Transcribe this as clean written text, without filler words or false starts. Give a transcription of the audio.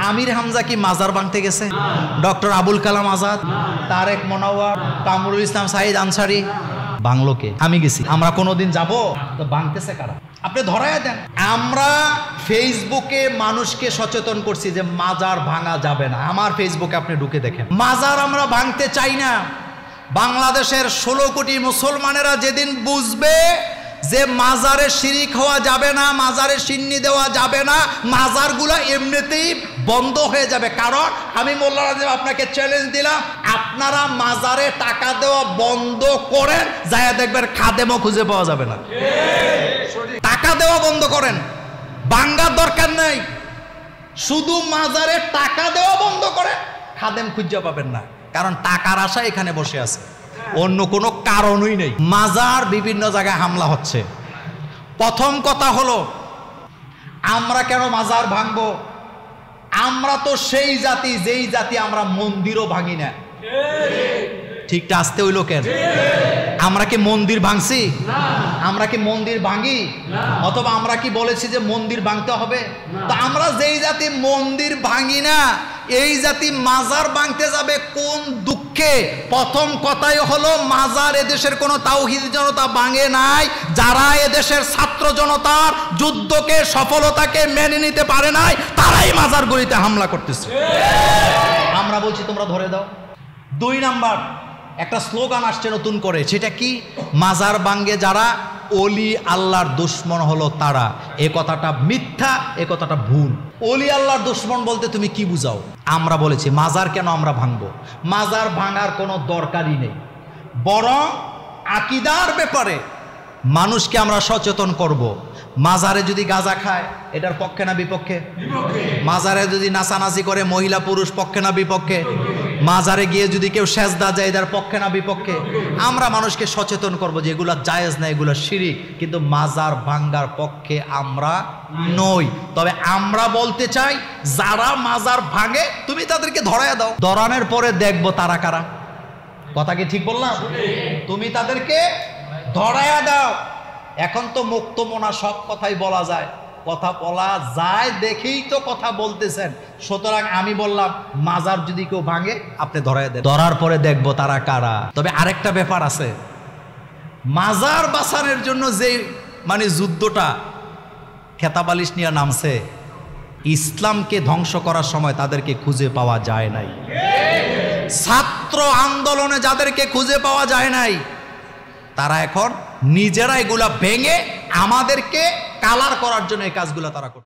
আমির হামজা কি মাজার ভাঙতে গেছে? ডক্টর আবুল কালাম আজাদ, তারেক মনোয়ার, কামরুল ইসলাম সাইদ আনসারি ভাঙলো কে? আমি গেছি। আমরা কোনোদিন যাব? তো ভাঙতেছে কারা? আপনি ধরায় দেন। আমরা ফেসবুকে মানুষকে সচেতন করছি যে মাজার ভাঙা যাবে না। আমার ফেসবুকে আপনি ঢুকে দেখেন, মাজার আমরা ভাঙতে চাই না। বাংলাদেশের 16 কোটি মুসলমানেরা যেদিন বুঝবে যে মাজারে শিরিক হওয়া যাবে না, মাজারে সিন্নি দেওয়া যাবে না, মাজারগুলো এমনিতেই বন্ধ হয়ে যাবে। কারণ আমি মোল্লা রাজীব আপনাকে চ্যালেঞ্জ দিলাম, আপনারা মাজারে টাকা দেওয়া বন্ধ করেন, যায়া দেখবেন খাদেমও খুঁজে পাওয়া যাবে না। টাকা দেওয়া বন্ধ করেন, ভাঙ্গার দরকার নেই, শুধু মাজারে টাকা দেওয়া বন্ধ করেন, খাদেম খুঁজে পাবেন না। কারণ টাকার আশা এখানে বসে আছে, অন্য কোনো কারণই নেই। মাজার বিভিন্ন জায়গায় হামলা হচ্ছে। প্রথম কথা হলো, আমরা কেন মাজার ভাঙবো? আমরা তো সেই জাতি যেই জাতি আমরা মন্দিরও ভাঙি না। ঠিকটা আসতে হইল কেন? আমরা কি মন্দির ভাঙছি? আমরা কি মন্দির ভাঙি? অথবা আমরা কি বলেছি যে মন্দির ভাঙতে হবে? তো আমরা যেই জাতি মন্দির ভাঙি না, এই জাতি মাজার ভাঙতে যাবে কোন দুঃখে? প্রথম কথাই হলো, মাজার এদেশের কোনো তাওহীদ জনতা ভাঙে নাই। যারা এদেশের ছাত্র জনতার যুদ্ধকে, সফলতাকে মেনে নিতে পারে নাই, তারাই মাজারগুলিতে হামলা করতেছে। আমরা বলছি তোমরা ধরে দাও। 2 নাম্বার, একটা স্লোগান আসছে নতুন করে, সেটা কি? মাজার ভাঙ্গে যারা ওলি আল্লাহর দুশ্মন হলো তারা। এ কথাটা মিথ্যা, এ কথাটা ভুল। ওলি আল্লাহর দুশ্মন বলতে তুমি কি বুঝাও? আমরা বলেছি মাজার কেন আমরা ভাঙবো? মাজার ভাঙার কোনো দরকারই নেই, বরং আকীদার ব্যাপারে মানুষকে আমরা সচেতন করব। মাজারে যদি গাঁজা খায়, এটার পক্ষে না বিপক্ষে? মাজারে যদি নাচানাচি করে মহিলা পুরুষ, পক্ষে না বিপক্ষে? মাজারে গিয়ে যদি কেউ সেজদা যায়, এটার পক্ষে না বিপক্ষে? আমরা মানুষকে সচেতন করব যে এগুলা জায়েজ না, এগুলা শিরিক। কিন্তু মাজার ভাঙ্গার পক্ষে আমরা নই। তবে আমরা বলতে চাই, যারা মাজার ভাঙে তুমি তাদেরকে ধরায় দাও। ধরানোর পরে দেখবো তারা কারা। কথা কি ঠিক বললাম? তুমি তাদেরকে ধরায়া দাও। এখন তো মুক্ত মনা সব কথাই বলা যায়, কথা বলা যায় দেখেই তো কথা বলতেছেন। সুতরাং আমি বললাম, মাজার যদি কেউ ভাঙে আপনি ধরায় দেন, ধরার পরে দেখবো তারা কারা। তবে আরেকটা ব্যাপার আছে, মাজার বাঁচানোর জন্য যে যুদ্ধটা খেতাবালিশ নিয়ে নামছে, ইসলামকে ধ্বংস করার সময় তাদেরকে খুঁজে পাওয়া যায় নাই। ছাত্র আন্দোলনে যাদেরকে খুঁজে পাওয়া যায় নাই, তারা এখন নিজেরা এগুলা ভেঙে আমাদেরকে কালার করার জন্য এই কাজগুলো তারা করছে।